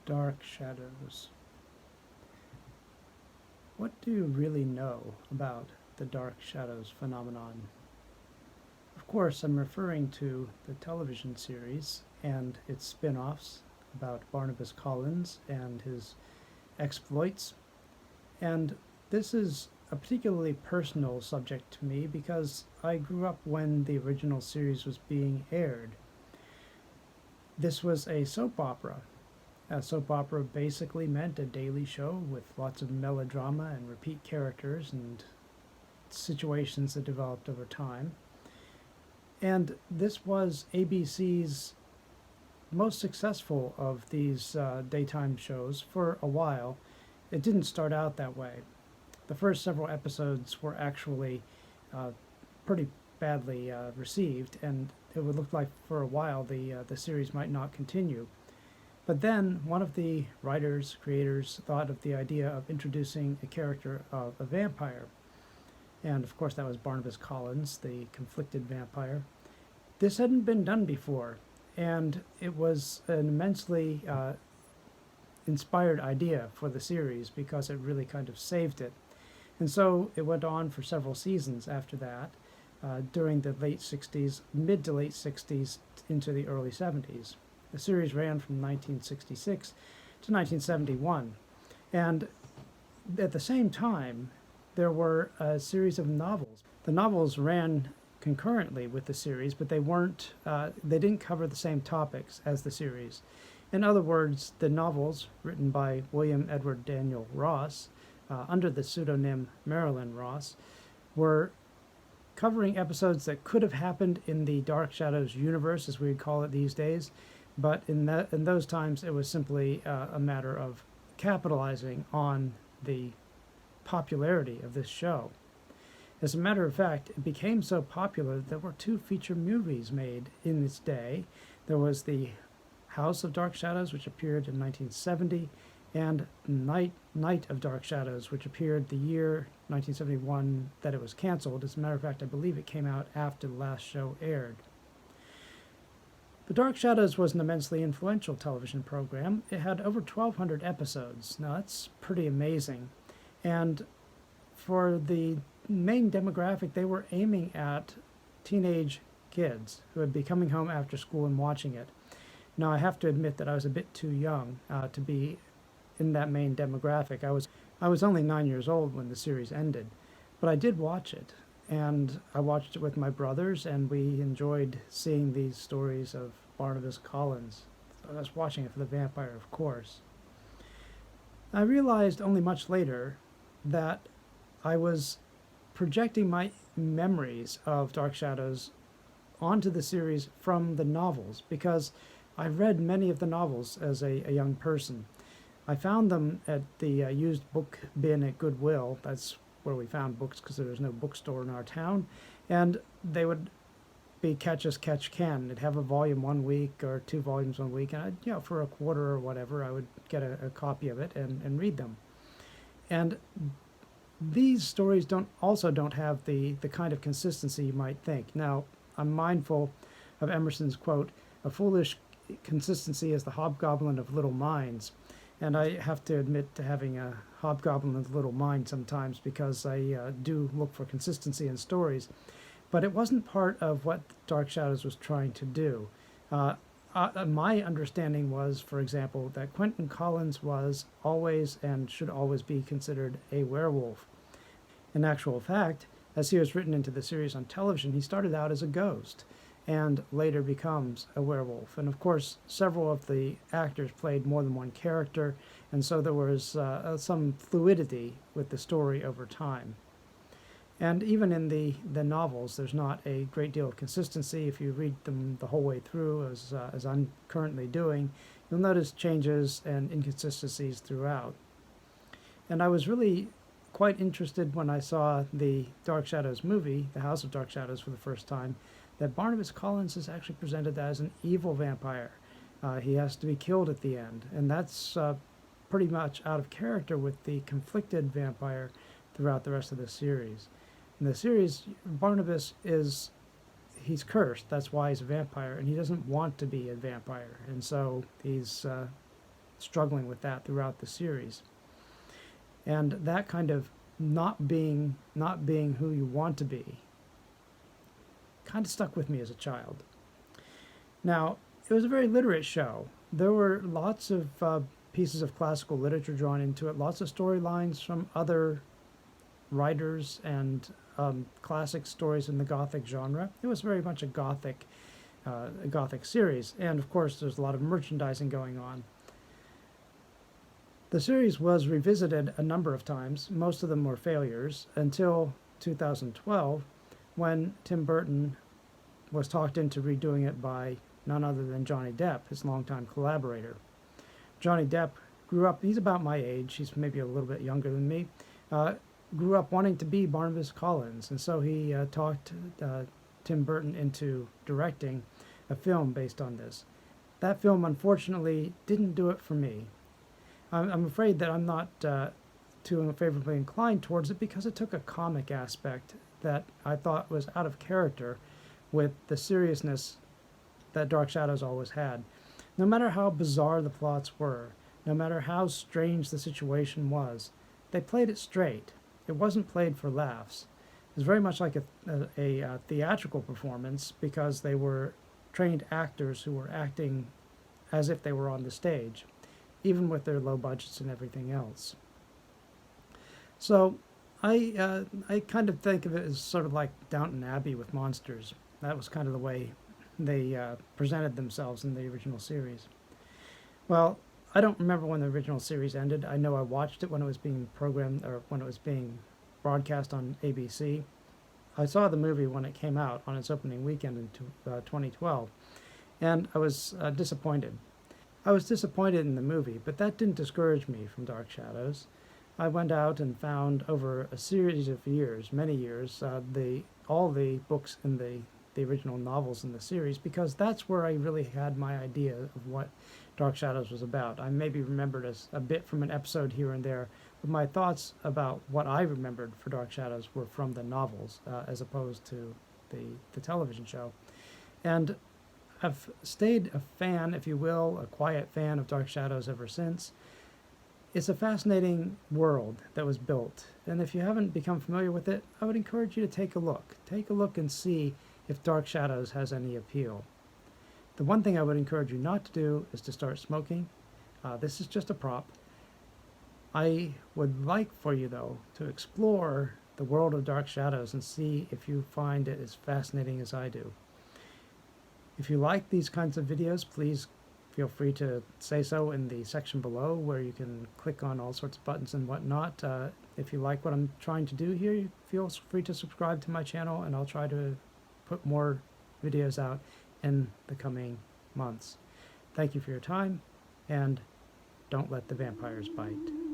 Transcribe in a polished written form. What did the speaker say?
Dark Shadows. What do you really know about the Dark Shadows phenomenon? Of course, I'm referring to the television series and its spin offs about Barnabas Collins and his exploits. And this is a particularly personal subject to me because I grew up when the original series was being aired. This was a soap opera. A soap opera basically meant a daily show with lots of melodrama and repeat characters and situations that developed over time. And this was ABC's most successful of these daytime shows for a while. It didn't start out that way. The first several episodes were actually uh, pretty badly received, and it would look like for a while the series might not continue. But then one of the writers, creators, thought of the idea of introducing a character of a vampire. And of course, that was Barnabas Collins, the conflicted vampire. This hadn't been done before, and it was an immensely inspired idea for the series because it really kind of saved it. And so it went on for several seasons after that, during the late 60s, mid to late 60s, into the early 70s. The series ran from 1966 to 1971. And at the same time, there were a series of novels. The novels ran concurrently with the series, but they didn't cover the same topics as the series. In other words, the novels, written by William Edward Daniel Ross, under the pseudonym Marilyn Ross, were covering episodes that could have happened in the Dark Shadows universe, as we would call it these days, but in those times it was simply a matter of capitalizing on the popularity of this show. As a matter of fact, it became so popular that there were two feature movies made in its day. There was the House of Dark Shadows, which appeared in 1970, and Night of Dark Shadows, which appeared the year 1971 that it was canceled. As a matter of fact, I believe it came out after the last show aired. The Dark Shadows was an immensely influential television program. It had over 1,200 episodes. Now, that's pretty amazing. And for the main demographic, they were aiming at teenage kids who would be coming home after school and watching it. Now, I have to admit that I was a bit too young to be in that main demographic. I was only 9 years old when the series ended, but I did watch it, and I watched it with my brothers, and we enjoyed seeing these stories of Barnabas Collins. I was watching it for the vampire, of course. I realized only much later that I was projecting my memories of Dark Shadows onto the series from the novels because I read many of the novels as a young person. I found them at the used book bin at Goodwill. That's where we found books because there was no bookstore in our town. And they would be catch as catch can. They'd have a volume 1 week or 2 volumes 1 week. And for a quarter or whatever, I would get a copy of it and read them. And these stories don't have the kind of consistency you might think. Now, I'm mindful of Emerson's quote, "A foolish consistency is the hobgoblin of little minds." And I have to admit to having a hobgoblin of little mind sometimes because I do look for consistency in stories. But it wasn't part of what Dark Shadows was trying to do. My understanding was, for example, that Quentin Collins was always and should always be considered a werewolf. In actual fact, as he was written into the series on television, he started out as a ghost and later becomes a werewolf. And of course, several of the actors played more than one character, and so there was some fluidity with the story over time. And even in the novels, there's not a great deal of consistency. If you read them the whole way through, as I'm currently doing, you'll notice changes and inconsistencies throughout. And I was really quite interested when I saw the Dark Shadows movie, The House of Dark Shadows, for the first time, that Barnabas Collins is actually presented as an evil vampire. He has to be killed at the end, and that's pretty much out of character with the conflicted vampire throughout the rest of the series. In the series, Barnabas he's cursed, that's why he's a vampire, and he doesn't want to be a vampire, and so he's struggling with that throughout the series. And that kind of not being who you want to be kind of stuck with me as a child. Now, it was a very literate show. There were lots of pieces of classical literature drawn into it, lots of storylines from other writers and classic stories in the Gothic genre. It was very much a Gothic series, and of course there's a lot of merchandising going on. The series was revisited a number of times. Most of them were failures until 2012, when Tim Burton was talked into redoing it by none other than Johnny Depp, his longtime collaborator. Johnny Depp grew up, he's about my age, he's maybe a little bit younger than me, grew up wanting to be Barnabas Collins, and so he talked Tim Burton into directing a film based on this. That film, unfortunately, didn't do it for me. I'm afraid that I'm not too favorably inclined towards it because it took a comic aspect that I thought was out of character with the seriousness that Dark Shadows always had. No matter how bizarre the plots were, no matter how strange the situation was, they played it straight. It wasn't played for laughs. It was very much like a theatrical performance because they were trained actors who were acting as if they were on the stage, even with their low budgets and everything else. So I kind of think of it as sort of like Downton Abbey with monsters. That was kind of the way they presented themselves in the original series. Well, I don't remember when the original series ended. I know I watched it when it was being programmed, or when it was being broadcast on ABC. I saw the movie when it came out on its opening weekend in 2012, and I was disappointed. I was disappointed in the movie, but that didn't discourage me from Dark Shadows. I went out and found over a series of years, many years, all the books in the original novels in the series, because that's where I really had my idea of what Dark Shadows was about. I maybe remembered a bit from an episode here and there, but my thoughts about what I remembered for Dark Shadows were from the novels as opposed to the television show. And I've stayed a fan, if you will, a quiet fan of Dark Shadows ever since. It's a fascinating world that was built, and if you haven't become familiar with it, I would encourage you to take a look. Take a look and see if Dark Shadows has any appeal. The one thing I would encourage you not to do is to start smoking. This is just a prop. I would like for you, though, to explore the world of Dark Shadows and see if you find it as fascinating as I do. If you like these kinds of videos, please feel free to say so in the section below, where you can click on all sorts of buttons and whatnot. If you like what I'm trying to do here, feel free to subscribe to my channel, and I'll try to put more videos out in the coming months. Thank you for your time, and don't let the vampires bite.